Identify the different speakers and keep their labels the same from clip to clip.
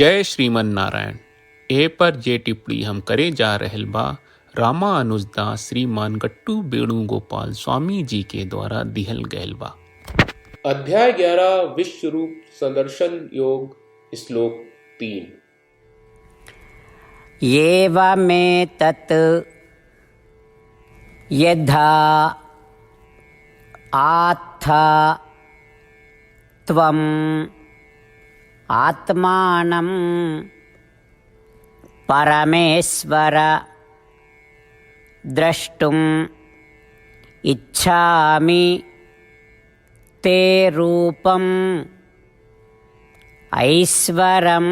Speaker 1: जय श्रीमन नारायण। ए पर जे टिप्पणी हम करे जा रहल बा रामानुजदास श्रीमान गट्टू वेणुगोपाल स्वामी जी के द्वारा दिहल गयल बा।
Speaker 2: अध्याय 11 विश्व रूप संदर्शन योग श्लोक 3।
Speaker 3: एवमेतत् यथा आत्थ त्वम् आत्मानं परमेश्वर द्रष्टुम् इच्छामि ते रूपम् ऐश्वरं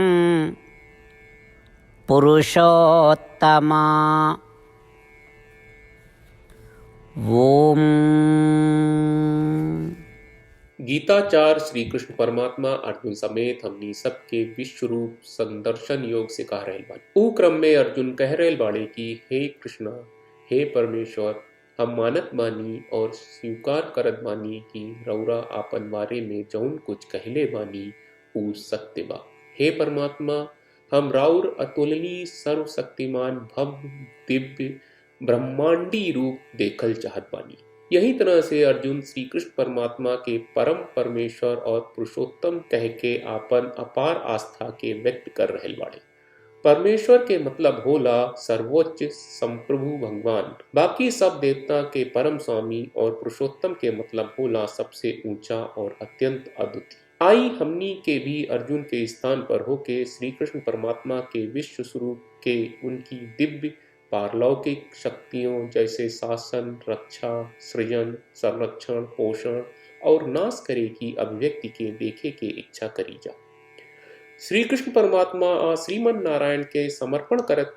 Speaker 3: पुरुषोत्तमा। ओम।
Speaker 2: गीताचार्य श्री कृष्ण परमात्मा अर्जुन समेत हमनी सबके विश्व रूप संदर्शन योग से कह रहे बानी। ऊ क्रम में अर्जुन कह रहे बाड़े कि हे कृष्णा, हे परमेश्वर, हम मानत बानी और स्वीकार करत बानी कि रौरा आपन बारे में जौन कुछ कहले बानी ऊ सत्य बा। हे परमात्मा, हम राउर अतुलनीय सर्वशक्तिमान भव्य दिव्य ब्रह्मांडी रूप देखल चाहत बानी। यही तरह से अर्जुन श्री कृष्ण परमात्मा के परम परमेश्वर और पुरुषोत्तम कह के आपन अपार आस्था के व्यक्त कर रहे बाड़े। परमेश्वर के मतलब होला सर्वोच्च संप्रभु भगवान, बाकी सब देवता के परम स्वामी, और पुरुषोत्तम के मतलब होला सबसे ऊंचा और अत्यंत अद्वितीय। आई हमनी के भी अर्जुन के स्थान पर होके श्री कृष्ण परमात्मा के विश्व स्वरूप के उनकी दिव्य पारलौकिक शक्तियों जैसे शासन, रक्षा, सृजन, संरक्षण, पोषण और नाश करे की अभिव्यक्ति के देखे के इच्छा करी जा। श्री कृष्ण परमात्मा श्रीमन नारायण के समर्पण करत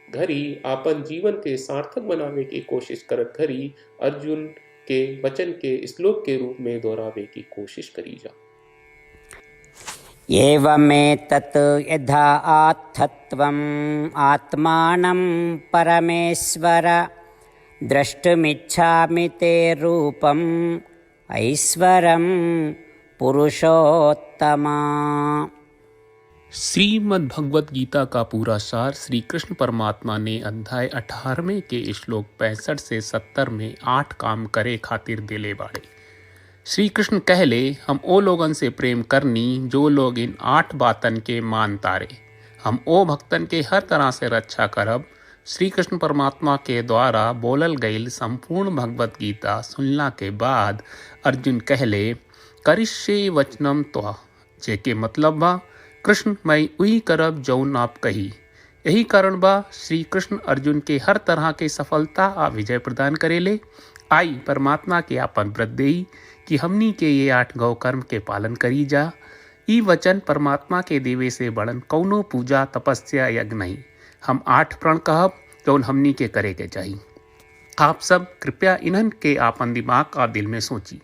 Speaker 2: घरी आपन जीवन के सार्थक बनावे की कोशिश करत घरी अर्जुन के वचन के श्लोक के रूप में दोहरावे की कोशिश करी जा।
Speaker 3: एवमेतत् यथा आत्थ त्वम् आत्मानं परमेश्वर द्रष्टुमिच्छामि ते रूपम् ऐश्वरं पुरुषोत्तमा।
Speaker 1: श्रीमद् भगवत गीता का पूरा सार श्री कृष्ण परमात्मा ने अध्याय 18वें के श्लोक 65 से 70 में 8 काम करे खातिर दिले बाड़े। श्री कृष्ण कहले, हम ओ लोगन से प्रेम करनी जो लोग इन 8 बातन के मान तारे। हम ओ भक्तन के हर तरह से रक्षा करब। श्री कृष्ण परमात्मा के द्वारा बोलल गईल संपूर्ण भगवत गीता सुनला के बाद अर्जुन कहले, करिष्ये वचनम त्वा, जेके मतलब बा कृष्ण मैं वही करब जौन आप कही। यही कारण बा श्री कृष्ण अर्जुन के हर तरह के सफलता आ विजय प्रदान करेले। आई परमात्मा के आपन व्रत देई कि हमनी के ये 8 गौ कर्म के पालन करी जा। ई वचन परमात्मा के देवे से बड़न कौनो पूजा तपस्या यज्ञ नहीं। हम 8 प्रण कहब जौन हमनी के करे के चाहिए। आप सब कृपया इन्हन के आपन दिमाग और दिल में सोची।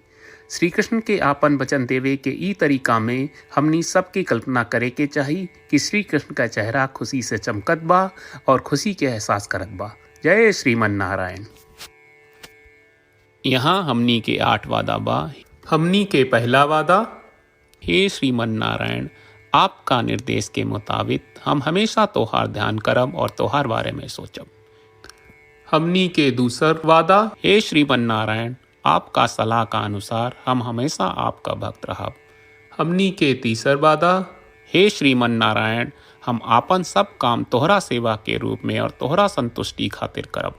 Speaker 1: श्री कृष्ण के आपन वचन देवे के ई तरीका में हमनी सबकी कल्पना करे के चाहिए कि श्री कृष्ण का चेहरा खुशी से चमकत बा और खुशी के एहसास करत बा। जय श्रीमन नारायण। यहाँ हमनी के 8 वादा बा। हमनी के पहला वादा, हे श्रीमन नारायण, आपका निर्देश के मुताबिक हम हमेशा तोहार ध्यान करब और तोहार बारे में सोचब। हमनी के दूसर वादा, हे श्रीमन नारायण, आपका सलाह का अनुसार हम हमेशा आपका भक्त रहब। हमनी के तीसर वादा, हे श्रीमन नारायण, हम आपन सब काम तोहरा सेवा के रूप में और तोहरा संतुष्टि खातिर करब।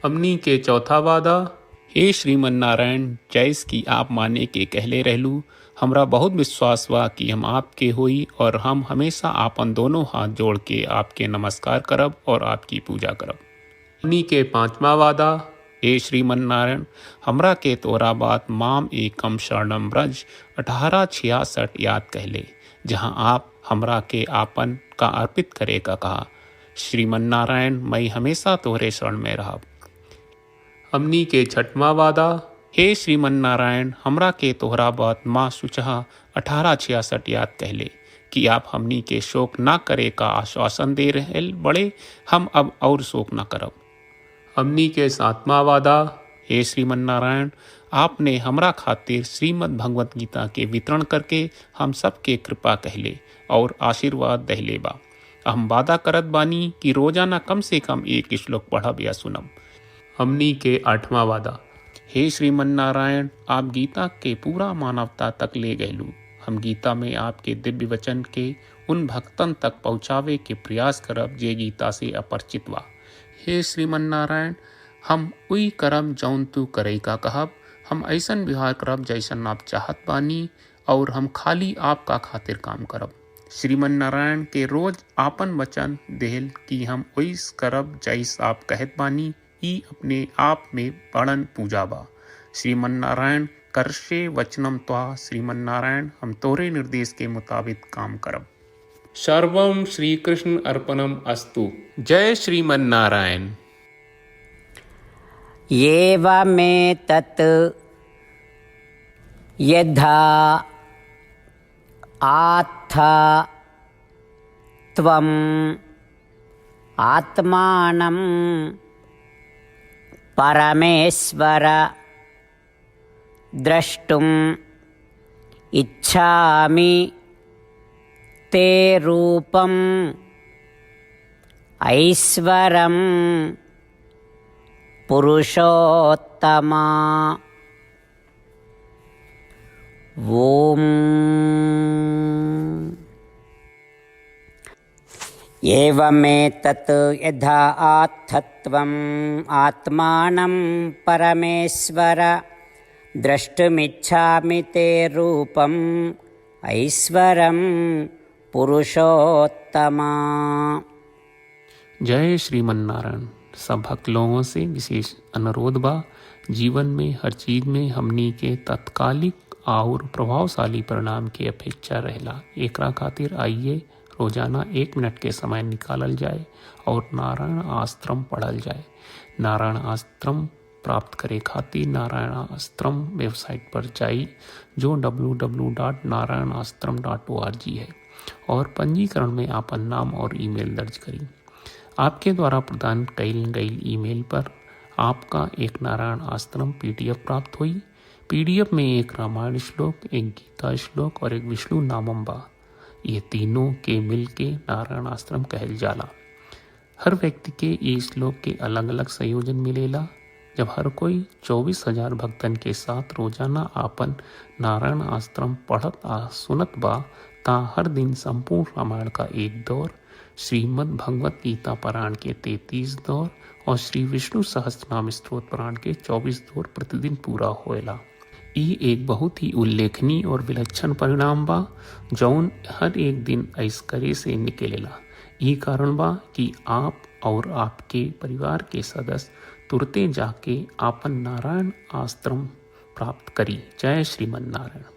Speaker 1: हमनी के चौथा वादा, हे श्रीमन नारायण, जैस की आप माने के कहले रहलू, हमरा बहुत विश्वास बा कि हम आपके होई और हम हमेशा आपन दोनों हाथ जोड़ के आपके नमस्कार करब और आपकी पूजा करब। हमनी के पांचवा वादा, हे श्रीमन नारायण, हमरा के तोरा बात माम एकम शरणम ब्रज 1866 याद कहले, जहाँ आप हमरा के आपन का अर्पित करे का कहा। श्रीमन नारायण, मैं हमेशा तोहरे शरण में रहब। हमनी के छठवां वादा, हे श्रीमन नारायण, हमरा के तोहरा बात माँ सुचहा 1866 याद कहले कि आप हमनी के शोक ना करे का आश्वासन दे रहे बड़े, हम अब और शोक ना करब। हमनी के 7वां वादा, हे श्रीमन नारायण, आपने हमरा खातिर श्रीमद् भगवत गीता के वितरण करके हम सबके कृपा कहले और आशीर्वाद दहले बा। हम वादा करत बानी कि रोजाना कम से कम एक श्लोक पढ़ब या सुनब। हमनी के 8वां वादा। हे श्रीमन नारायण, आप गीता के पूरा मानवता तक ले गयलू। हम गीता में आपके दिव्य वचन के उन भक्तन तक पहुँचावे के प्रयास करब जे गीता से अपरिचित बा। हे श्रीमन नारायण, हम उई करब जौन तू करे का कहब। हम ऐसन व्यवहार करब जैसन आप चाहत बानी और हम खाली आपका खातिर काम करब। श्रीमन नारायण के रोज आपन वचन देहल कि हम ओइस करब जैस आप कहत बानी, ई अपने आप में बड़न पूजा बा। श्रीमन नारायण, करशे वचनम त्वा। श्रीमन नारायण, हम तोरे निर्देश के मुताबिक काम करब। सर्वम श्री कृष्ण अर्पणम अस्तु। जय श्रीमन नारायण।
Speaker 3: एवमेतत् यथा आत्थ त्वम् आत्मानं परमेश्वर द्रष्टुम् इच्छामि ते रूपम् ऐश्वरं पुरुषोत्तमा। ओम। एवमेतत् यथा आत्थत्वम् आत्मानं परमेश्वर द्रष्टुमिच्छामि ते रूपम् ऐश्वरं पुरुषोत्तमा।
Speaker 1: जय श्रीमन नारायण। सब भक्त लोगों से विशेष अनुरोध बा, जीवन में हर चीज में हमनी के तत्कालिक और प्रभावशाली परिणाम की अपेक्षा रहेला। एकरा खातिर आइए रोजाना 1 मिनट के समय निकालल जाए और नारायण आश्रम पढ़ल जाए। नारायण आश्रम प्राप्त करे खातिर नारायण आश्रम वेबसाइट पर जाई, जो www.narayanashram.org है, और पंजीकरण में आपन नाम और ईमेल दर्ज करी। आपके द्वारा प्रदान कईल गई ईमेल पर आपका एक नारायण आश्रम PDF प्राप्त हुई। PDF में एक रामायण श्लोक, एक गीता श्लोक और एक विष्णु नामम बा। ये तीनों के मिल के नारायण आश्रम कहल जाला। हर व्यक्ति के ये श्लोक के अलग अलग संयोजन मिलेला। जब हर कोई 24,000 भक्तन के साथ रोजाना आपन नारायण आश्रम पढ़त आ सुनत बा, ता हर दिन संपूर्ण रामायण का 1 दौर, श्रीमद् भगवत गीता पारायण के 33 दौर और श्री विष्णु सहस्त्रनाम स्तोत्र पारायण के 24 दौर प्रतिदिन पूरा होएला। ई एक बहुत ही उल्लेखनीय और विलक्षण परिणाम बा, जौन हर एक दिन ऐस करे से निकलेला। ई कारण बा कि आप और आपके परिवार के सदस्य तुरते जाके आपन नारायण आश्रम प्राप्त करी। जय श्रीमन नारायण।